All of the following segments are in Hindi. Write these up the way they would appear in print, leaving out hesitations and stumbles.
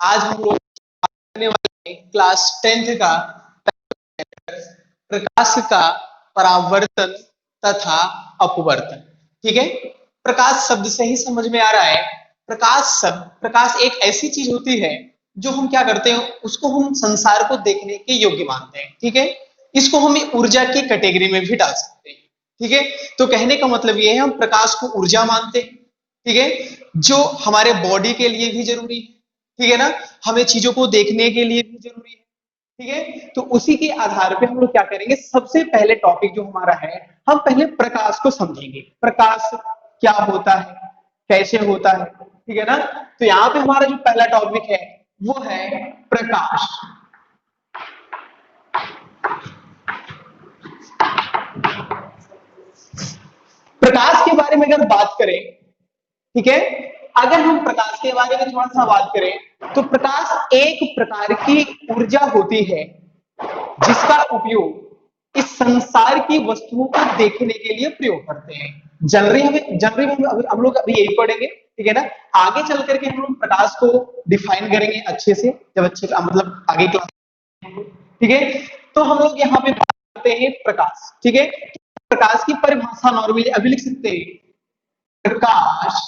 आज हम लोग करने वाले हैं क्लास 10th का प्रकाश का परावर्तन तथा अपवर्तन। ठीक है, प्रकाश शब्द से ही समझ में आ रहा है। प्रकाश एक ऐसी चीज होती है जो हम क्या करते हैं, उसको हम संसार को देखने के योग्य मानते हैं। ठीक है, इसको हम ऊर्जा की कैटेगरी में भी डाल सकते हैं। ठीक है, तो कहने का मतलब ये है हम प्रकाश को ऊर्जा मानते हैं। ठीक है, जो हमारे बॉडी के लिए भी जरूरी है। ठीक है ना, हमें चीजों को देखने के लिए भी जरूरी है। ठीक है, तो उसी के आधार पे हम लोग क्या करेंगे, सबसे पहले टॉपिक जो हमारा है, हम पहले प्रकाश को समझेंगे। प्रकाश क्या होता है, कैसे होता है। ठीक है ना, तो यहाँ पे हमारा जो पहला टॉपिक है वो है प्रकाश। प्रकाश के बारे में अगर बात करें, ठीक है, अगर हम प्रकाश के बारे में थोड़ा सा बात करें तो प्रकाश एक प्रकार की ऊर्जा होती है जिसका उपयोग इस संसार की वस्तुओं को देखने के लिए प्रयोग करते हैं। जनरली हम लोग अभी यही पढ़ेंगे। ठीक है ना, आगे चल करके हम लोग प्रकाश को डिफाइन करेंगे अच्छे से, जब अच्छे मतलब आगे क्लास। ठीक है, तो हम लोग यहाँ पे बात करते हैं प्रकाश। ठीक है, प्रकाश की परिभाषा नॉर्मली अभी लिख सकते हैं। प्रकाश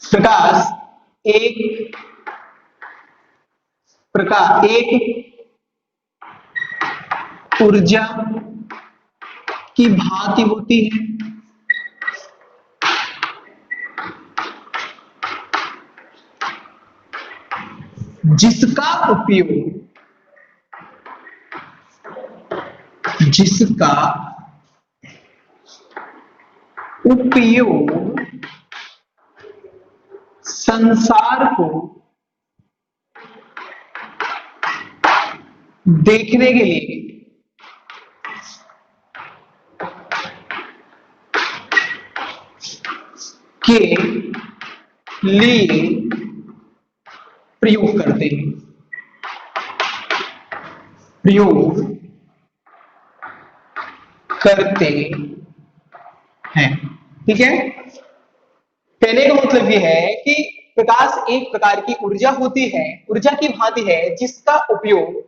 प्रकाश एक ऊर्जा की भांति होती है जिसका उपयोग संसार को देखने के लिए प्रयोग करते हैं। ठीक है, कहने का मतलब यह है कि प्रकाश एक प्रकार की ऊर्जा होती है, ऊर्जा की भांति है जिसका उपयोग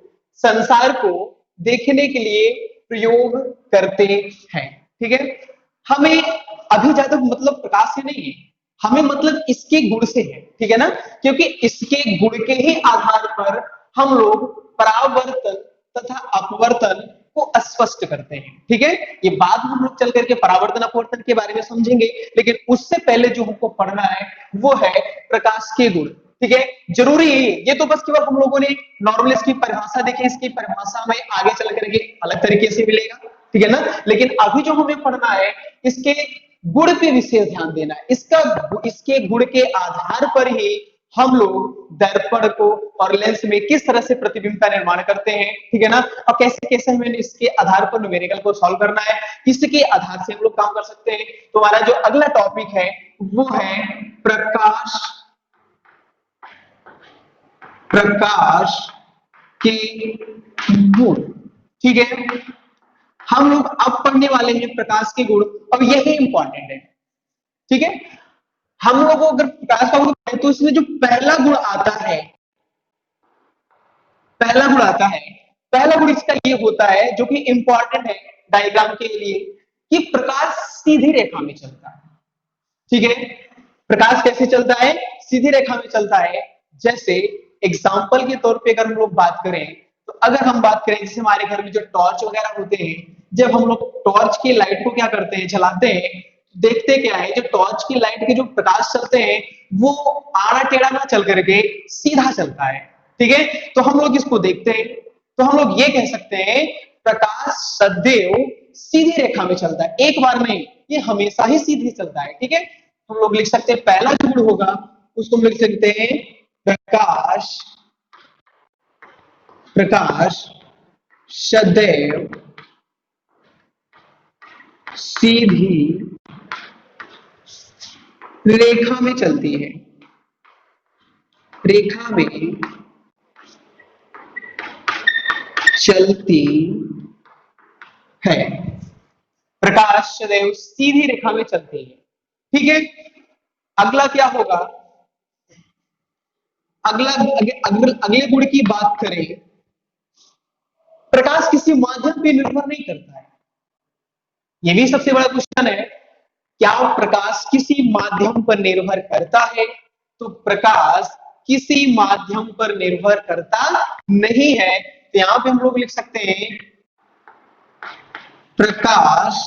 संसार को देखने के लिए प्रयोग करते हैं। ठीक है, हमें अभी ज्यादा मतलब प्रकाश से नहीं है, हमें मतलब इसके गुण से है। ठीक है ना, क्योंकि इसके गुण के ही आधार पर हम लोग परावर्तन तथा अपवर्तन को स्पष्ट करते हैं। ठीक है, ये बाद में हम लोग चल करके परावर्तन अपवर्तन के बारे में समझेंगे, लेकिन उससे पहले जो हमको पढ़ना है वो है प्रकाश के गुण। ठीक है, जरूरी है ये तो बस केवल हम लोगों ने नॉर्मल इसकी परिभाषा देखी, इसकी परिभाषा में आगे चल करके अलग तरीके से मिलेगा। ठीक है ना, लेकिन अभी जो हमें पढ़ना है इसके गुण पे विशेष ध्यान देना है। इसके गुण के आधार पर ही हम लोग दर्पण को और लेंस में किस तरह से प्रतिबिंब का निर्माण करते हैं। ठीक है ना, और कैसे कैसे हमें इसके आधार पर न्यूमेरिकल को सॉल्व करना है, इसके आधार से हम लोग काम कर सकते हैं। तो हमारा जो अगला टॉपिक है वो है प्रकाश के गुण। ठीक है, हम लोग अब पढ़ने वाले हैं प्रकाश के गुण, और यही इंपॉर्टेंट है। ठीक है, हम लोगों को अगर प्रकाश का गुण तो इसमें जो पहला गुण इसका ये होता है जो कि इंपॉर्टेंट है डायग्राम के लिए, कि प्रकाश सीधी रेखा में चलता है। ठीक है, प्रकाश कैसे चलता है, सीधी रेखा में चलता है। जैसे एग्जाम्पल के तौर पे अगर हम लोग बात करें, तो अगर हम बात करें जैसे हमारे घर में जो टॉर्च वगैरह होते हैं, जब हम लोग टॉर्च की लाइट को क्या करते हैं, जलाते हैं, देखते क्या है, जो टॉर्च की लाइट के जो प्रकाश चलते हैं वो आड़ा टेढ़ा ना चल करके सीधा चलता है। ठीक है, तो हम लोग इसको देखते हैं तो हम लोग ये कह सकते हैं प्रकाश सदैव सीधी रेखा में चलता है, एक बार नहीं, ये हमेशा ही सीधे चलता है। ठीक है, हम लोग लिख सकते हैं पहला जो गुण होगा उसको हम लिख सकते हैं प्रकाश सदैव सीधी रेखा में चलती है, रेखा में चलती है। प्रकाश सदैव सीधी रेखा में चलती है। ठीक है, अगला क्या होगा, अगले गुण की बात करें, प्रकाश किसी माध्यम पे निर्भर नहीं करता है। यह भी सबसे बड़ा क्वेश्चन है, क्या प्रकाश किसी माध्यम पर निर्भर करता है? तो प्रकाश किसी माध्यम पर निर्भर करता नहीं है। तो यहां पे हम लोग लिख सकते हैं प्रकाश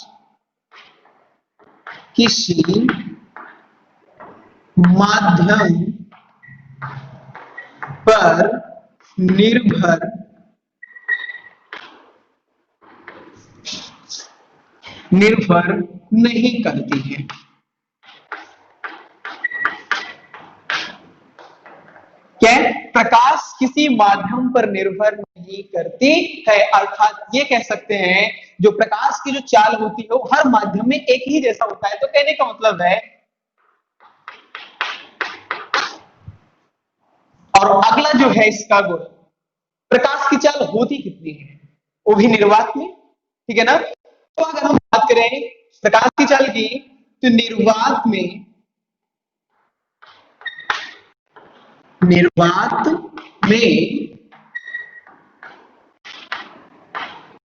किसी माध्यम पर निर्भर नहीं करती है। क्या प्रकाश किसी माध्यम पर निर्भर नहीं करती है, अर्थात ये कह सकते हैं जो प्रकाश की जो चाल होती है वो हर माध्यम में एक ही जैसा होता है। तो कहने का मतलब है, और अगला जो है इसका गुण, प्रकाश की चाल होती कितनी है, वो भी निर्वात में, ठीक है ना। तो अगर हम बात करें प्रकाश की चाल की, तो निर्वात में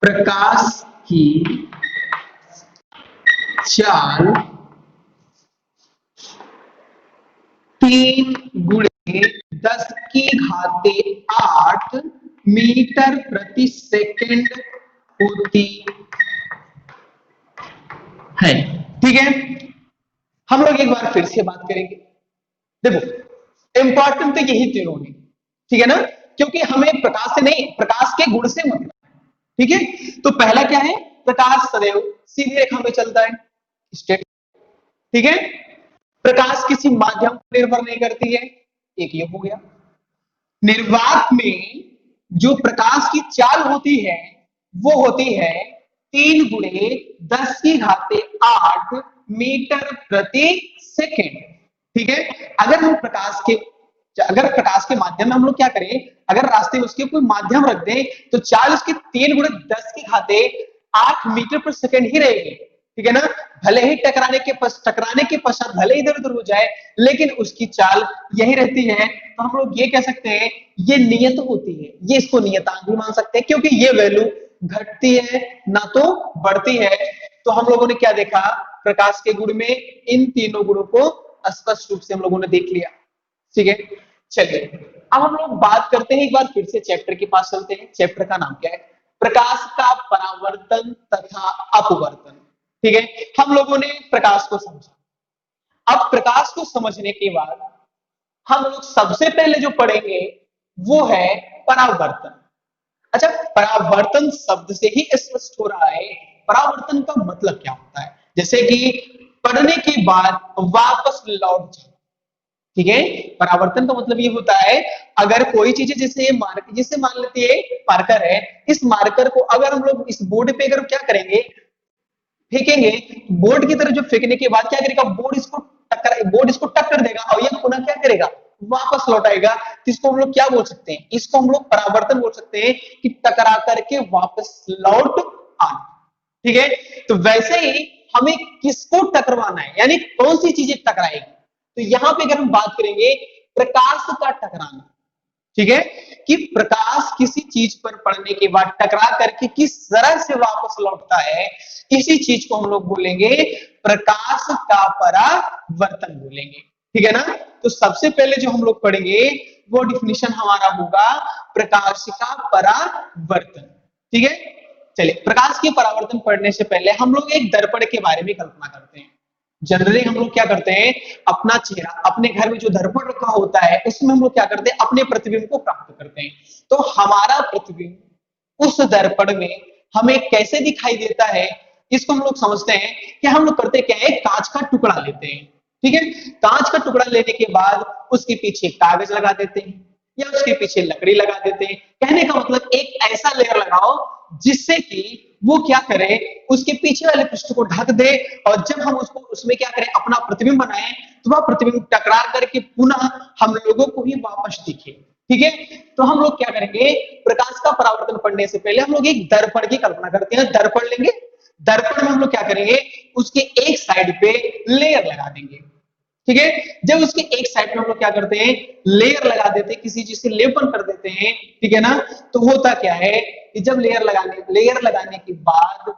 प्रकाश की चाल 3 गुणे 10⁸ मीटर प्रति सेकंड होती है। ठीक है, हम लोग एक बार फिर से बात करेंगे। देखो इंपॉर्टेंट तो यही तीनों है, ठीक है ना, क्योंकि हमें प्रकाश से नहीं, प्रकाश के गुण से मतलब है। ठीक है, तो पहला क्या है, प्रकाश सदैव सीधी रेखा में चलता है, स्ट्रेट। ठीक है, प्रकाश किसी माध्यम पर निर्भर नहीं करती है, एक ये हो गया। निर्वात में जो प्रकाश की चाल होती है वो होती है 3 गुणे 10⁸ मीटर प्रति सेकेंड। ठीक है, अगर प्रकाश के माध्यम में हम लोग क्या करें, अगर रास्ते में उसके कोई माध्यम रख दें तो चाल उसकी 3 गुणे 10⁸ मीटर पर सेकेंड ही रहेगी। ठीक है ना, भले ही टकराने के पश्चात भले इधर उधर हो जाए, लेकिन उसकी चाल यही रहती है। तो हम लोग ये कह सकते हैं ये नियत होती है, ये इसको नियतांक भी मान सकते हैं, क्योंकि ये वैल्यू घटती है ना तो बढ़ती है। तो हम लोगों ने क्या देखा, प्रकाश के गुण में इन तीनों गुणों को स्पष्ट रूप से हम लोगों ने देख लिया। ठीक है, चलिए अब हम लोग बात करते हैं, एक बार फिर से चैप्टर के पास चलते हैं। चैप्टर का नाम क्या है, प्रकाश का परावर्तन तथा अपवर्तन। ठीक है, हम लोगों ने प्रकाश को समझा। अब प्रकाश को समझने के बाद हम लोग सबसे पहले जो पढ़ेंगे वो है परावर्तन। अच्छा, परावर्तन शब्द से ही स्पष्ट हो रहा है परावर्तन का मतलब क्या होता है, जैसे कि पढ़ने के बाद वापस लौट जाए। ठीक है, परावर्तन का मतलब ये होता है, अगर कोई चीज जैसे मान लेते हैं मार्कर है, इस मार्कर को अगर हम लोग इस बोर्ड पे अगर क्या करेंगे, फेंकेंगे, बोर्ड की तरफ जो फेंकने के बाद क्या करेगा, बोर्ड इसको टक्कर देगा और ये पुनः क्या करेगा, वापस लौटाएगा। तो इसको हम लोग क्या बोल सकते हैं, इसको हम लोग परावर्तन बोल सकते हैं कि टकरा करके वापस लौट आना। ठीक है, तो वैसे ही हमें किसको टकराना है, यानी कौन सी चीजें टकराएगी। तो यहां पे अगर हम बात करेंगे प्रकाश का टकराना, ठीक है, कि प्रकाश किसी चीज पर पड़ने के बाद टकरा करके किस तरह से वापस लौटता है, इसी चीज को हम लोग बोलेंगे प्रकाश का परावर्तन बोलेंगे। ठीक है ना, तो सबसे पहले जो हम लोग पढ़ेंगे वो डिफिनीशन हमारा होगा प्रकाश का परावर्तन। ठीक है, चलिए प्रकाश के परावर्तन पढ़ने से पहले हम लोग एक दर्पण के बारे में कल्पना करते हैं। जनरली हम लोग क्या करते हैं, अपना चेहरा, अपने घर में जो दर्पण रखा होता है उसमें हम लोग क्या करते हैं, अपने प्रतिबिंब को प्राप्त करते हैं। तो हमारा प्रतिबिंब उस दर्पण में हमें कैसे दिखाई देता है, इसको हम लोग समझते हैं कि हम लोग करते क्या है, कांच का टुकड़ा लेते हैं। ठीक है, कांच का टुकड़ा लेने के बाद उसके पीछे कागज लगा देते हैं या उसके पीछे लकड़ी लगा देते हैं। कहने का मतलब एक ऐसा लेयर लगाओ जिससे कि वो क्या करे, उसके पीछे वाले पृष्ठ को ढक दे, और जब हम उसको उसमें क्या करें, अपना प्रतिबिंब बनाए, तो वह प्रतिबिंब टकरा करके पुनः हम लोगों को ही वापस दिखे। ठीक है, तो हम लोग क्या करेंगे, प्रकाश का परावर्तन पढ़ने से पहले हम लोग एक दर्पण की कल्पना करते हैं। दर्पण लेंगे, दर्पण में हम लोग क्या करेंगे, उसके एक साइड पे लेयर लगा देंगे। ठीक है। जब उसके एक साइड में हम लोग क्या करते हैं, लेयर लगा देते हैं, किसी चीज से लेपन कर देते हैं, ठीक है ना। तो होता क्या है कि जब लेयर लगाने के बाद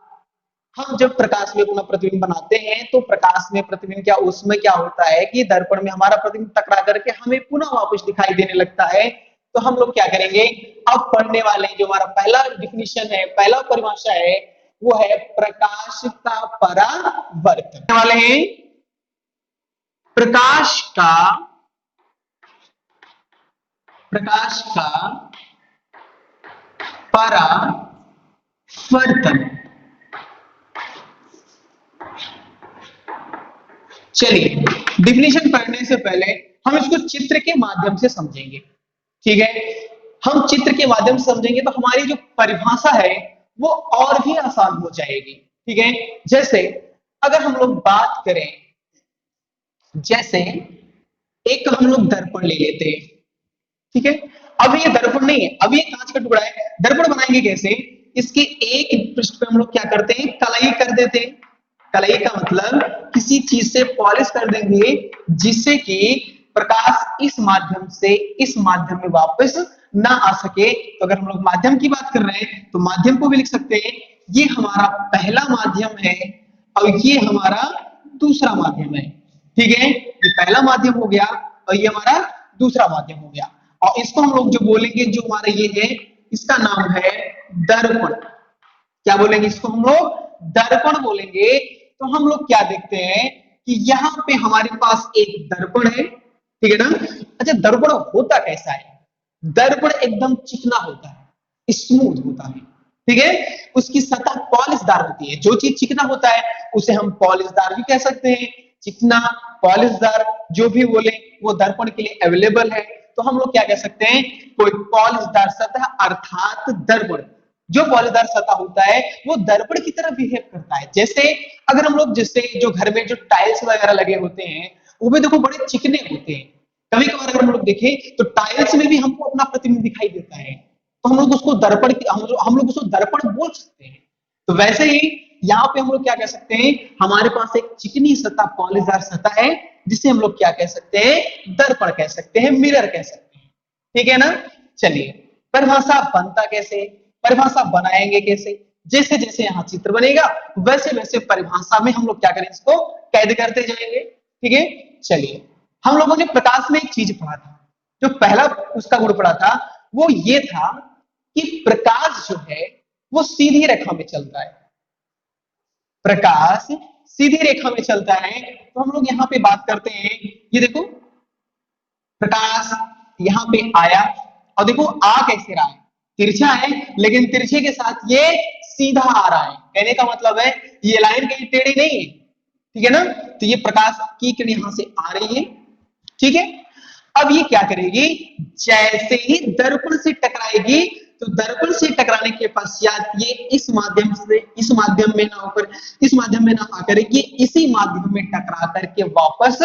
हम जब प्रकाश में अपना प्रतिबिंब बनाते हैं, तो प्रकाश में प्रतिबिंब क्या, उसमें क्या होता है कि दर्पण में हमारा प्रतिबिंब टकरा करके हमें पुनः वापस दिखाई देने लगता है। तो हम लोग क्या करेंगे, अब पढ़ने वाले जो हमारा पहला डिफिनीशन है, पहला परिभाषा है, वो है प्रकाश का परावर्तन वाले हैं। प्रकाश का परावर्तन। चलिए, डिफिनीशन पढ़ने से पहले हम इसको चित्र के माध्यम से समझेंगे, ठीक है। हम चित्र के माध्यम से समझेंगे तो हमारी जो परिभाषा है वो और भी आसान हो जाएगी, ठीक है। जैसे अगर हम लोग बात करें, जैसे एक हम लोग दर्पण ले लेते हैं, ठीक है। अब ये दर्पण नहीं है, अब ये कांच का टुकड़ा है। दर्पण बनाएंगे कैसे, इसके एक पृष्ठ पे हम लोग क्या करते हैं, कलई कर देते हैं। कलई का मतलब किसी चीज से पॉलिश कर देंगे जिससे कि प्रकाश इस माध्यम से इस माध्यम में वापस ना आ सके। तो अगर हम लोग माध्यम की बात कर रहे हैं तो माध्यम को भी लिख सकते हैं, ये हमारा पहला माध्यम है और ये हमारा दूसरा माध्यम है, ठीक है। ये पहला माध्यम हो गया और ये हमारा दूसरा माध्यम हो गया। और इसको हम लोग जो बोलेंगे, जो हमारा ये है, इसका नाम है दर्पण। क्या बोलेंगे इसको हम लोग, दर्पण बोलेंगे। तो हम लोग क्या देखते हैं कि यहाँ पे हमारे पास एक दर्पण है, ठीक है ना। अच्छा, दर्पण होता कैसा है, दर्पण एकदम चिकना होता है, स्मूथ होता है, ठीक है। उसकी सतह पॉलिशदार होती है। जो चीज चिकना होता है उसे हम पॉलिशदार भी कह सकते हैं। चिकना, पॉलिशदार, जो भी बोले वो दर्पण के लिए अवेलेबल है। तो हम लोग क्या कह सकते हैं, कोई पॉलिशदार सतह अर्थात दर्पण। जो पॉलिशदार सतह होता है वो दर्पण की तरह बिहेव करता है। जैसे अगर हम लोग, जैसे जो घर में जो टाइल्स वगैरह लगे होते हैं वो भी देखो बड़े चिकने होते हैं। कभी कभार अगर हम लोग देखें तो टाइल्स में भी हमको अपना प्रतिबिंब दिखाई देता है, तो हम लोग उसको दर्पण, हम लोग उसको दर्पण बोल सकते हैं। तो वैसे ही यहाँ पे हम लोग क्या कह सकते हैं, हमारे पास एक चिकनी सतह, पॉलिशदार सतह है, जिसे हम लोग क्या कह सकते हैं, दर्पण कह सकते हैं, मिरर कह सकते हैं, ठीक है ना। चलिए, परिभाषा बनता कैसे, परिभाषा बनाएंगे कैसे, जैसे जैसे यहाँ चित्र बनेगा वैसे वैसे परिभाषा में हम लोग क्या करें, इसको कैद करते जाएंगे, ठीक है। चलिए, हम लोगों ने प्रकाश में एक चीज पढ़ा था, जो पहला उसका गुण पढ़ा था वो ये था कि प्रकाश जो है वो सीधी रेखा में चलता है। प्रकाश सीधी रेखा में चलता है। तो हम लोग यहाँ पे बात करते हैं, ये देखो प्रकाश यहाँ पे आया और देखो आ कैसे रहा है, तिरछा है, लेकिन तिरछे के साथ ये सीधा आ रहा है। कहने का मतलब है ये लाइन कहीं टेढ़ी नहीं है, ठीक है ना। तो ये प्रकाश की किरण यहां से आ रही है, ठीक है। अब ये क्या करेगी, जैसे ही दर्पण से टकराएगी तो दर्पण से टकराने के पश्चात ये इस माध्यम से इस माध्यम में ना होकर इस माध्यम में ना आकर ये इसी माध्यम में टकरा करके वापस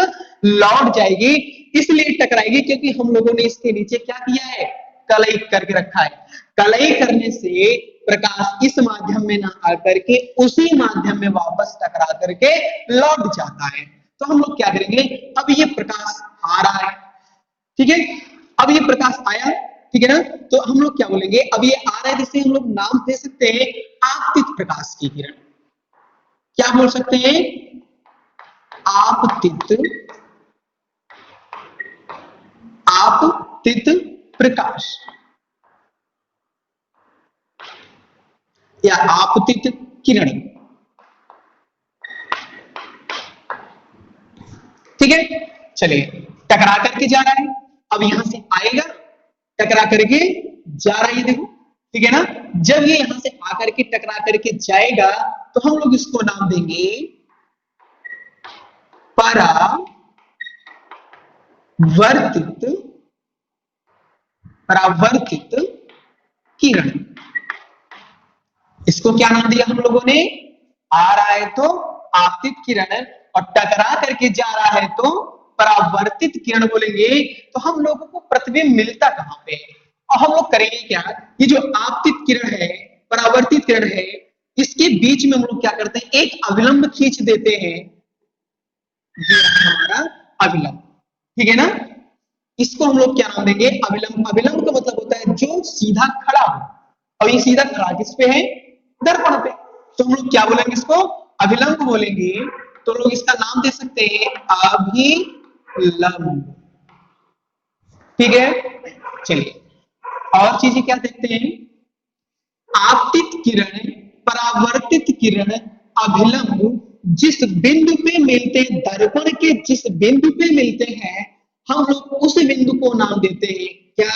लौट जाएगी। इसलिए टकराएगी क्योंकि हम लोगों ने इसके नीचे क्या किया है, कलई करके रखा है। कलई करने से प्रकाश इस माध्यम में ना आकर के उसी माध्यम में वापस टकरा करके लौट जाता है। तो हम लोग क्या करेंगे, अब ये प्रकाश आ रहा है, ठीक है। अब ये प्रकाश आया, ठीक है ना। तो हम लोग क्या बोलेंगे, अब ये आ रहा है, जिसे हम लोग नाम दे सकते हैं आपतित प्रकाश की किरण। क्या बोल सकते हैं, आपतित प्रकाश या आपतित किरण, ठीक है। चलिए, टकरा करके जा रहा है, अब यहां से आएगा, टकरा करके जा रहा है, देखो, ठीक है ना। जब ये यहां से आकर के टकरा करके जाएगा तो हम लोग इसको नाम देंगे परावर्तित किरण। इसको क्या नाम दिया हम लोगों ने, आ रहा है तो आपतित किरण और टकरा करके जा रहा है तो परावर्तित किरण बोलेंगे। तो हम लोगों को प्रतिबिंब मिलता कहां पे है, और हम लोग करेंगे क्या, ये जो आपतित किरण है, परावर्तित किरण है, इसके बीच में हम लोग क्या करते हैं, एक अविलंब खींच देते हैं। ये हमारा अविलंब। ठीक है ना, इसको हम लोग क्या नाम देंगे, अविलंब। अविलंब का मतलब होता है जो सीधा खड़ा हो, और ये सीधा खड़ा किस पे है, दर्पण पे। तो हम लोग क्या बोलेंगे, इसको अविलंब बोलेंगे। तो लोग इसका नाम दे सकते हैं अभिलंब। ठीक है, चलिए और चीजें क्या देखते हैं। आपतित किरण, परावर्तित किरण, अभिलंब जिस बिंदु पे मिलते हैं, दर्पण के जिस बिंदु पे मिलते हैं, हम लोग उस बिंदु को नाम देते हैं क्या,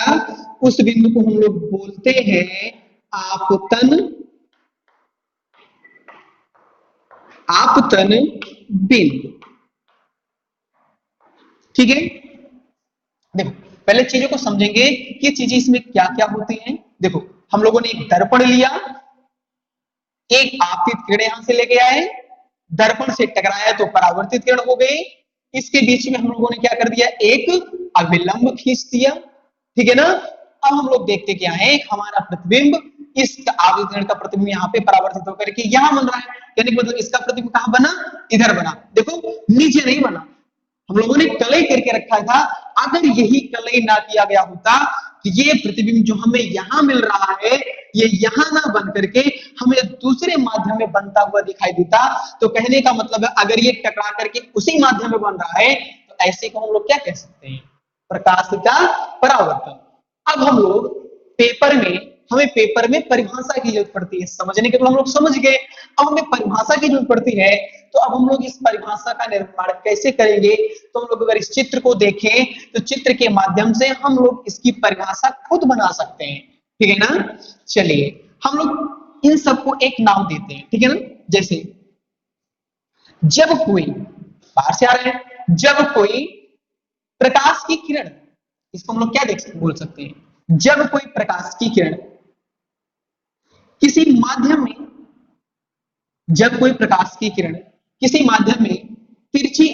उस बिंदु को हम लोग बोलते हैं आपतन, आपतन बिंदु। ठीक है, देखो पहले चीजों को समझेंगे कि चीजें इसमें क्या क्या होती हैं। देखो हम लोगों ने एक दर्पण लिया, एक आपतित किरण यहां से लेके आए, दर्पण से टकराया तो परावर्तित किरण हो गई, इसके बीच में हम लोगों ने क्या कर दिया, एक अभिलंब खींच दिया। ठीक है ना, अब हम लोग देखते क्या है, एक हमारा प्रतिबिंब, इस आपतित किरण का प्रतिबिंब यहाँ पे परावर्तित होकर के यहां बन रहा है, यानी कि मतलब इसका प्रतिबिंब कहां बना, इधर बना। देखो नीचे नहीं बना, हम लोगों ने कलई करके रखा था। अगर यही कलई ना किया गया होता तो ये प्रतिबिंब जो हमें यहां मिल रहा है, ये यहां ना बन करके हमें दूसरे माध्यम में बनता हुआ दिखाई देता। तो कहने का मतलब है अगर ये टकरा करके उसी माध्यम में बन रहा है तो ऐसे को हम लोग क्या कह सकते हैं, प्रकाश का परावर्तन। अब हम लोग पेपर में, हमें पेपर में परिभाषा की जरूरत पड़ती है, समझने के तो हम लोग समझ गए, अब हमें परिभाषा की जरूरत पड़ती है। तो अब हम लोग इस परिभाषा का निर्माण कैसे करेंगे, तो हम लोग अगर इस चित्र को देखें तो चित्र के माध्यम से हम लोग इसकी परिभाषा खुद बना सकते हैं। ठीक है ना, चलिए हम लोग इन सबको एक नाम देते हैं। ठीक है ना, जैसे जब कोई, बाहर से आ रहे हैं, जब कोई प्रकाश की किरण, इसको हम लोग क्या देख बोल सकते हैं, जब कोई प्रकाश की किरण किसी माध्यम में, जब कोई प्रकाश की किरण किसी माध्यम में तिरछी,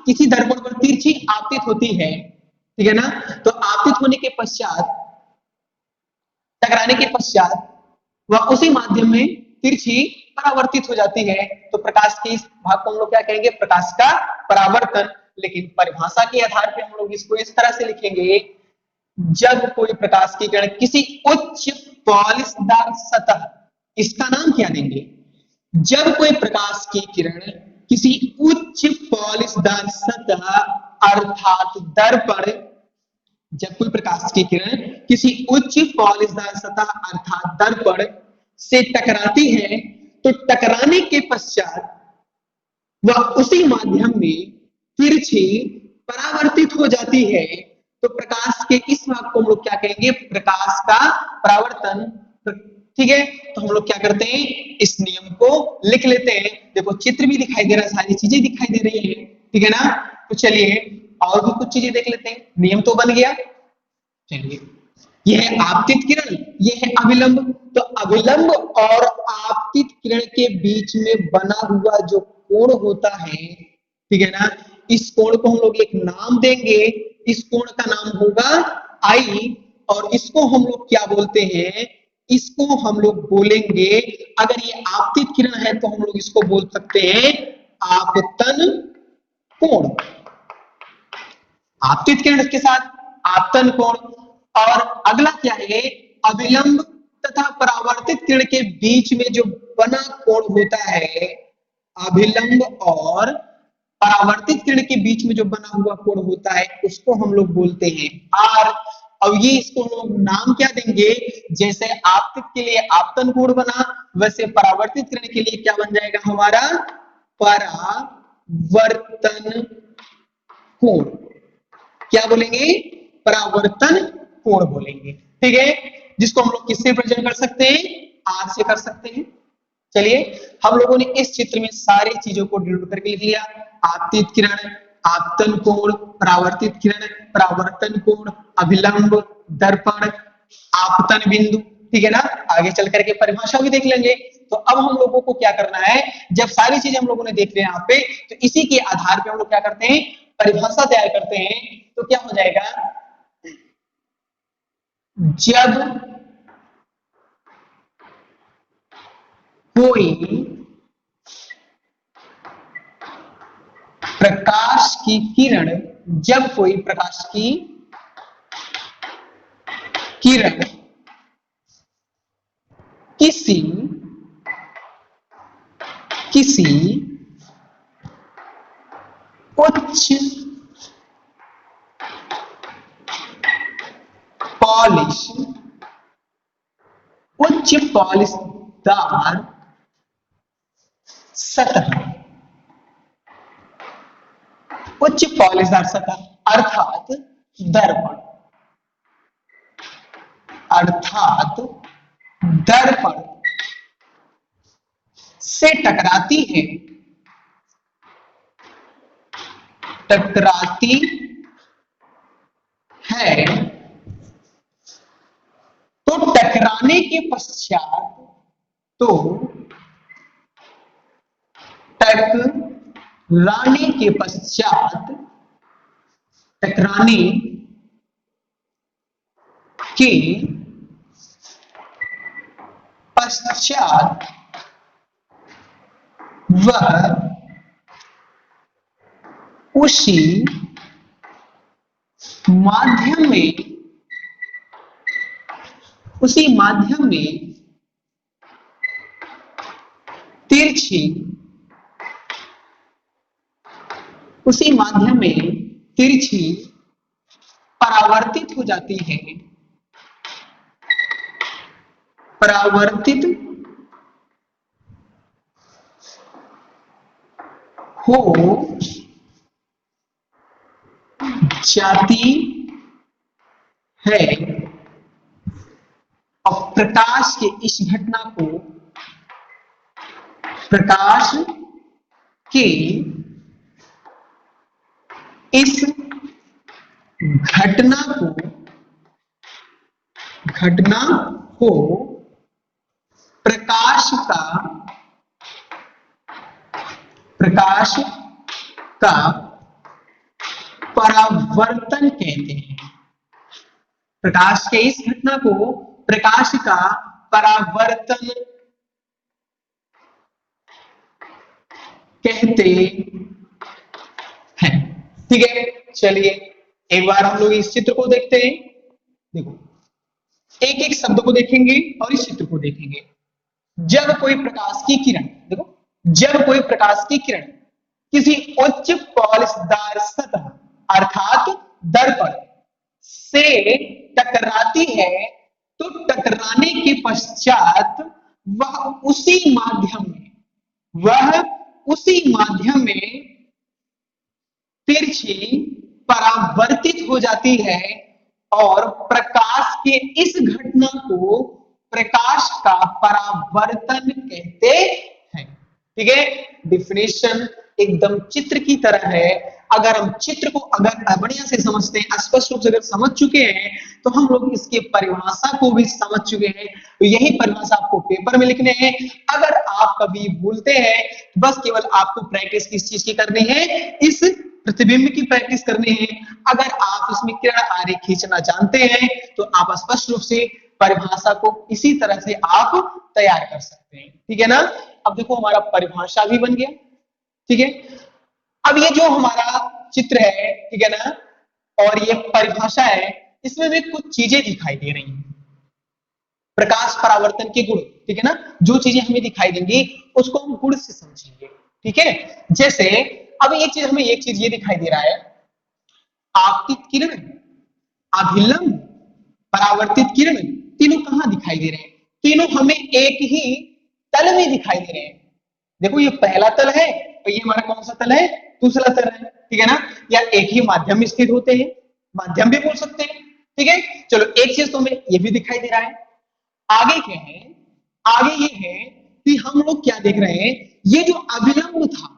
किसी दर्पण पर तिरछी आपतित होती है, ठीक है ना, तो आपतित होने के पश्चात, टकराने के पश्चात वह उसी माध्यम में तिरछी परावर्तित हो जाती है, तो प्रकाश के इस भाग को हम लोग क्या कहेंगे, प्रकाश का परावर्तन। लेकिन परिभाषा के आधार पर हम लोग इसको इस तरह से लिखेंगे, जब कोई प्रकाश की किरण किसी उच्च पॉलिशदार सतह, इसका नाम क्या देंगे, जब कोई प्रकाश की किरण किसी उच्च पॉलिशदार सतह अर्थात दर्पण, जब कोई प्रकाश की किरण किसी उच्च पॉलिशदार सतह अर्थात दर्पण से टकराती है, तो टकराने के पश्चात वह उसी माध्यम में तिरछी परावर्तित हो जाती है, तो प्रकाश के इस भाग को हम लोग क्या कहेंगे, प्रकाश का परावर्तन। ठीक है, तो हम लोग क्या करते हैं, इस नियम को लिख लेते हैं। देखो चित्र भी दिखाई दे रहा है, सारी चीजें दिखाई दे रही है। ठीक है ना, तो चलिए और भी कुछ चीजें देख लेते हैं। नियम तो बन गया, चलिए यह है आपतित किरण, यह है अभिलंब। तो अभिलंब और आपतित किरण के बीच में बना हुआ जो कोण होता है, ठीक है ना, इस कोण को हम लोग एक नाम देंगे, इस कोण का नाम होगा आई, और इसको हम लोग क्या बोलते हैं, इसको हम लोग बोलेंगे, अगर ये आपतित किरण है तो हम लोग इसको बोल सकते हैं आपतन कोण। आपतित किरण के साथ आपतन कोण। और अगला क्या है, अभिलंब तथा परावर्तित किरण के बीच में जो बना कोण होता है, अभिलंब और परावर्तित किरण के बीच में जो बना हुआ कोण होता है, उसको हम लोग बोलते हैं आर। अब ये इसको हम लोग नाम क्या देंगे, जैसे आपतित के लिए आपतन कोण बना, वैसे परावर्तित किरण के लिए क्या बन जाएगा हमारा, परावर्तन कोण। क्या बोलेंगे, परावर्तन कोण बोलेंगे। ठीक है, जिसको हम लोग किससे रिप्रेजेंट कर सकते हैं, आर से कर सकते हैं। चलिए हम लोगों ने इस चित्र में सारी चीजों को डिनोट करके लिख लिया, आपतित किरण, आपतन कोण, परावर्तित किरण, परावर्तन कोण, अभिलंब, दर्पण, आपतन बिंदु। ठीक है ना, आगे चल करके परिभाषा भी देख लेंगे। तो अब हम लोगों को क्या करना है, जब सारी चीजें हम लोगों ने देख लिया यहाँ पे, तो इसी के आधार पे हम लोग क्या करते हैं, परिभाषा तैयार करते हैं। तो क्या हो जाएगा, जब कोई प्रकाश की किरण, जब कोई प्रकाश की किरण किसी किसी उच्च पॉलिश उच्च पॉलिशदार सतह, उच्च पॉलिशदार सतह अर्थात दर्पण, अर्थात दर्पण से टकराती है, टकराती है, तो टकराने के पश्चात तो टकराने के पश्चात टकराने के पश्चात वह उसी माध्यम में तिरछी उसी माध्यम में तिरछी परावर्तित हो जाती है, परावर्तित हो जाती है और प्रकाश के इस घटना को, प्रकाश के इस घटना को प्रकाश का परावर्तन कहते हैं। प्रकाश के इस घटना को प्रकाश का परावर्तन कहते हैं। ठीक है, चलिए एक बार हम लोग इस चित्र को देखते हैं। देखो, एक एक शब्द को देखेंगे और इस चित्र को देखेंगे। जब कोई प्रकाश की किरण, देखो, जब कोई प्रकाश की किरण किसी उच्च पॉलिशदार सतह अर्थात दर्पण से टकराती है, तो टकराने के पश्चात वह उसी माध्यम में तिरछी परावर्तित हो जाती है और प्रकाश के इस घटना को प्रकाश का परावर्तन कहते हैं। ठीक है, डिफिनेशन एकदम चित्र की तरह है। अगर हम चित्र को अगर बढ़िया से समझते हैं, स्पष्ट रूप से अगर समझ चुके हैं, तो हम लोग इसके परिभाषा को भी समझ चुके हैं। तो यही परिभाषा आपको पेपर में लिखने हैं। अगर आप कभी भूलते हैं, बस केवल आपको प्रैक्टिस किस चीज की करनी है, इस प्रतिबिंब की प्रैक्टिस करनी है। अगर आप इसमें किरण आरेख खींचना जानते हैं, तो आप स्पष्ट रूप से परिभाषा को इसी तरह से आप तैयार कर सकते हैं। ठीक है ना। अब देखो, हमारा परिभाषा भी बन गया। ठीक है, अब ये जो हमारा चित्र है, ठीक है ना, और ये परिभाषा है, इसमें भी कुछ चीजें दिखाई दे रही हैं। प्रकाश परावर्तन के गुण, ठीक है ना, जो चीजें हमें दिखाई देंगी उसको हम गुण से समझेंगे। ठीक है, जैसे अब हमें एक चीज ये दिखाई दे रहा है, आपतित किरण, अभिलंब, परावर्तित किरण, तीनों कहां दिखाई दे रहे हैं? तीनों हमें एक ही तल में दिखाई दे रहे हैं। देखो, ये पहला तल है और ये हमारा कौन सा तल है? दूसरा तल है। ठीक है ना, या एक ही माध्यम में स्थित होते हैं, माध्यम भी बोल सकते हैं। ठीक है, चलो एक चीज तो हमें ये भी दिखाई दे रहा है। आगे क्या है? आगे ये है कि हम लोग क्या देख रहे हैं, ये जो अभिलंब था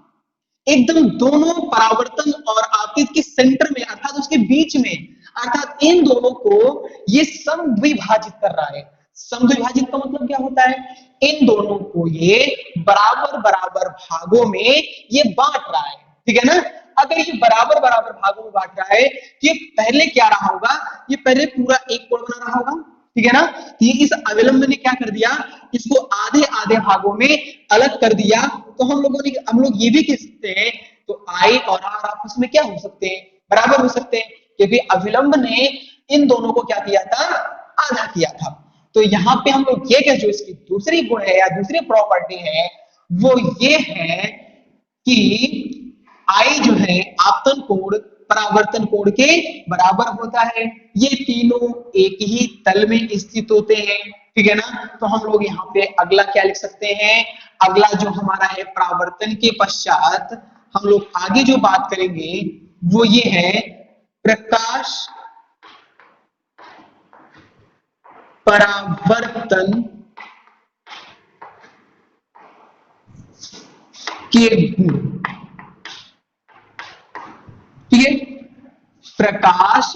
एकदम दोनों परावर्तन और आपतित के सेंटर में, अर्थात उसके बीच में, अर्थात इन दोनों को ये समद्विभाजित कर रहा है। समद्विभाजित का मतलब क्या होता है? इन दोनों को ये बराबर बराबर भागों में ये बांट रहा है। ठीक है ना। अगर ये बराबर बराबर भागों में बांट रहा है, ये पहले क्या रहा होगा? ये पहले पूरा एक कोण बना रहा होगा। ठीक है ना। ये इस अविलंब ने क्या कर दिया, इसको आधे आधे भागों में अलग कर दिया। तो हम लोग ये भी कह सकते हैं तो आई और आर आपस में क्या हो सकते हैं, बराबर हो सकते हैं, क्योंकि अविलंब ने इन दोनों को क्या किया था, आधा किया था। तो यहाँ पे हम लोग ये जो इसकी दूसरी गुण है या दूसरी प्रॉपर्टी है वो ये है कि आई जो है आपतन कोण परावर्तन कोण के बराबर होता है। ये तीनों एक ही तल में स्थित होते हैं, ठीक है ना। तो हम लोग यहाँ पे अगला क्या लिख सकते हैं, अगला जो हमारा है परावर्तन के पश्चात हम लोग आगे जो बात करेंगे वो ये है प्रकाश परावर्तन के गुण, ठीक है, प्रकाश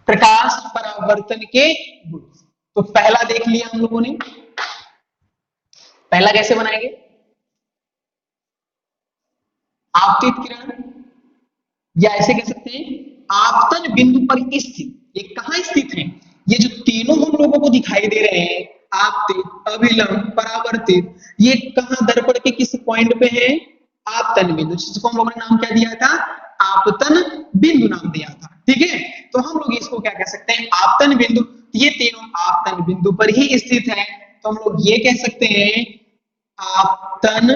परावर्तन के गुण। तो पहला देख लिया हम लोगों ने, पहला कैसे बनाएंगे, आपतित किरण या ऐसे कह सकते हैं आपतन बिंदु पर स्थित, ये कहां स्थित है, ये जो तीनों हम लोगों को दिखाई दे रहे हैं आपतित, अभिलंब, परावर्तित, ये कहां दर्पण के किस पॉइंट पे है, आपतन बिंदु, जिसको हम लोगों ने नाम क्या दिया था, आपतन बिंदु नाम दिया था, ठीक है। तो हम लोग इसको क्या कह सकते हैं, आपतन बिंदु, ये तीनों आपतन बिंदु पर ही स्थित है। तो हम लोग ये कह सकते हैं आपतन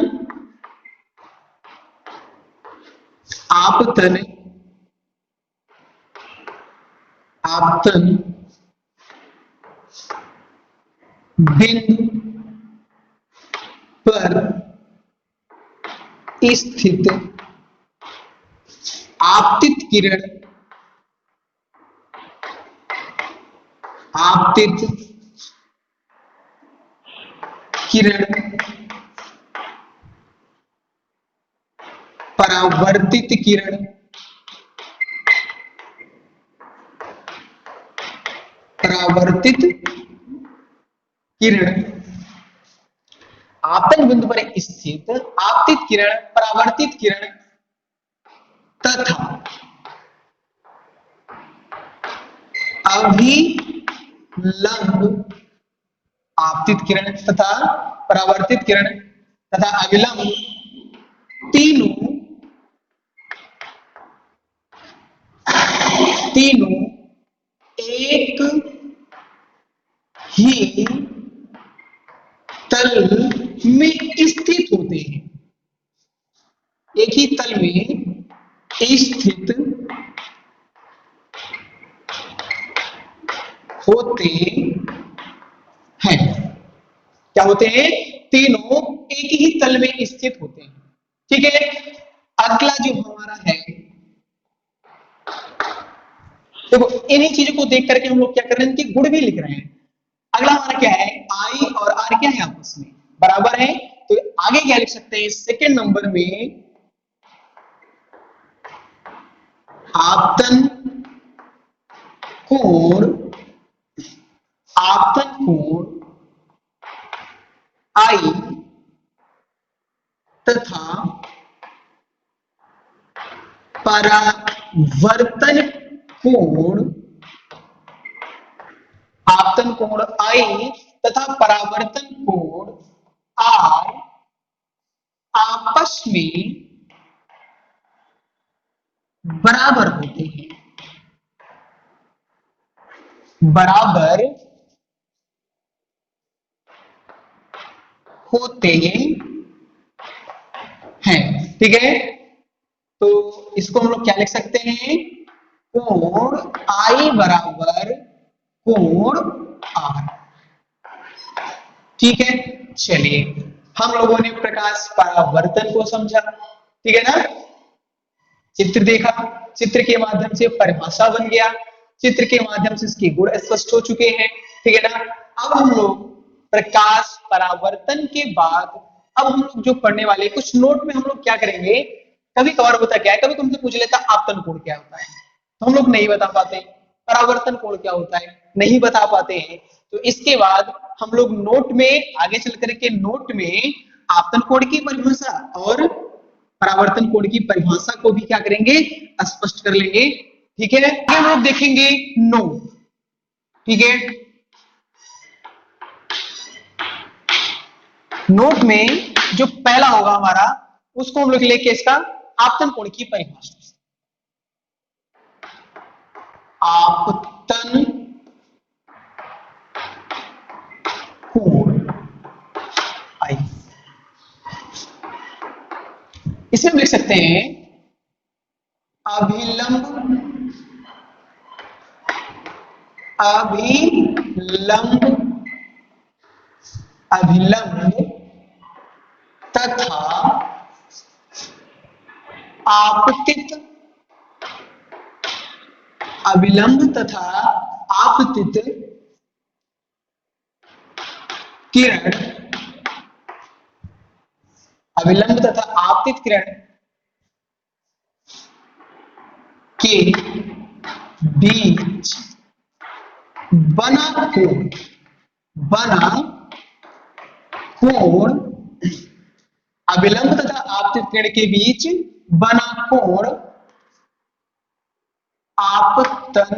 आपतन आपतन बिंदु पर स्थित आपतित किरण, आपतित किरण परावर्तित किरण, परावर्तित किरण, आपतन बिंदु पर स्थित आपतित किरण, परावर्तित किरण तथा अभिलंब, आपतित किरण तथा परावर्तित किरण तथा अभिलंब तीनों तीनों एक ही तल में स्थित होते हैं, एक ही तल में स्थित होते हैं। क्या होते हैं, तीनों एक ही तल में स्थित होते हैं, ठीक है। अगला जो हमारा है, देखो इन्हीं चीजों को देख करके हम लोग क्या कर रहे हैं, इनके गुण भी लिख रहे हैं। अगला हमारा क्या है, आई और आर क्या है, आपस में बराबर है। तो आगे क्या लिख सकते हैं, सेकेंड नंबर में आपतन कोण आई तथा परावर्तन कोण, आपतन कोण आई तथा परावर्तन कोण आर आपस में बराबर होते हैं, बराबर होते हैं, ठीक है। तो इसको हम लोग क्या लिख सकते हैं, कोण आई बराबर कोण आर, ठीक है। चलिए हम लोगों ने प्रकाश परावर्तन को समझा, ठीक है ना, चित्र देखा, चित्र के माध्यम से परिभाषा बन गया, चित्र के माध्यम से इसके गुण स्पष्ट हो चुके हैं, ठीक है ना। अब हम लोग प्रकाश परावर्तन के बाद अब हम लोग जो पढ़ने वाले कुछ नोट में हम लोग क्या करेंगे, कभी कभार होता क्या है, कभी तुमसे पूछ लेता आपतन कोण क्या होता है, तो हम लोग नहीं बता पाते, परावर्तन कोण क्या होता है नहीं बता पाते हैं। तो इसके बाद हम लोग नोट में आगे चल करके नोट में आपतन कोण की परिभाषा और परावर्तन कोण की परिभाषा को भी क्या करेंगे, स्पष्ट कर लेंगे, ठीक है। आगे हम लोग देखेंगे नोट, ठीक है। नोट में जो पहला होगा हमारा उसको हम लोग लेके इसका आपतन कोण की परिभाषा। आपतन कोण आई, इसमें हम लिख सकते हैं अभिलंब अभिलंब अभिलंब तथा आपतित अभिलंब तथा आपतित किरण अभिलंब तथा आपतित किरण के बीच बना कोण अभिलंब तथा आपतित किरण के बीच बना कोण आपतन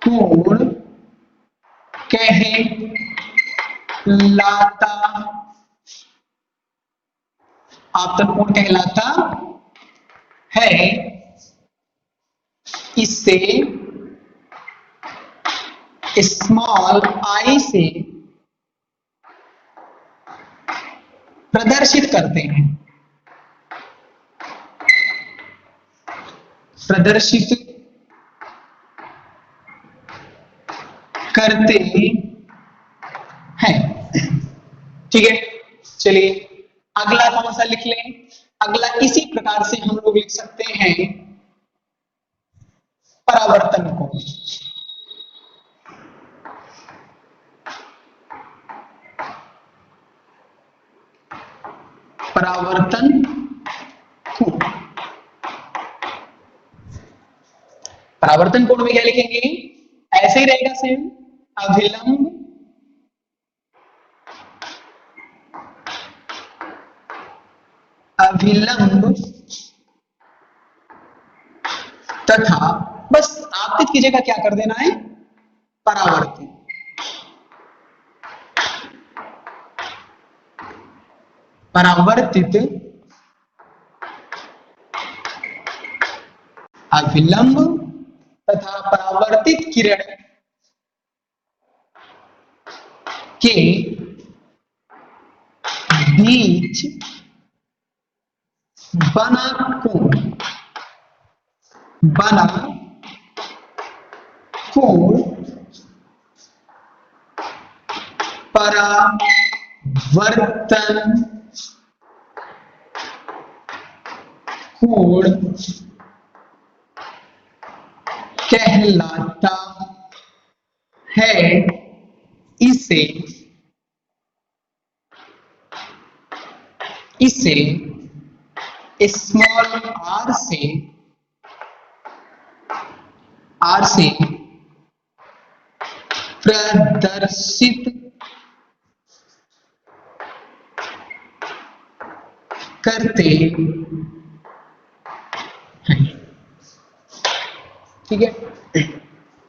कोण कहलाता आपतन कोण कहलाता है। इसे स्मॉल आई से प्रदर्शित करते हैं, प्रदर्शित करते हैं। ठीक है, चलिए अगला कौन सा लिख लें। अगला इसी प्रकार से हम लोग लिख सकते हैं परावर्तन को। परावर्तन कोण, परावर्तन कोण में क्या लिखेंगे, ऐसे ही रहेगा सेम, अभिलंब तथा बस आपतित की जगह क्या कर देना है, परावर्तित। परावर्तित अभिलंब तथा परावर्तित किरण के बीच बना कोण परावर्तन कोण कहलाता है। इसे स्मॉल आर से प्रदर्शित करते हैं। ठीक है।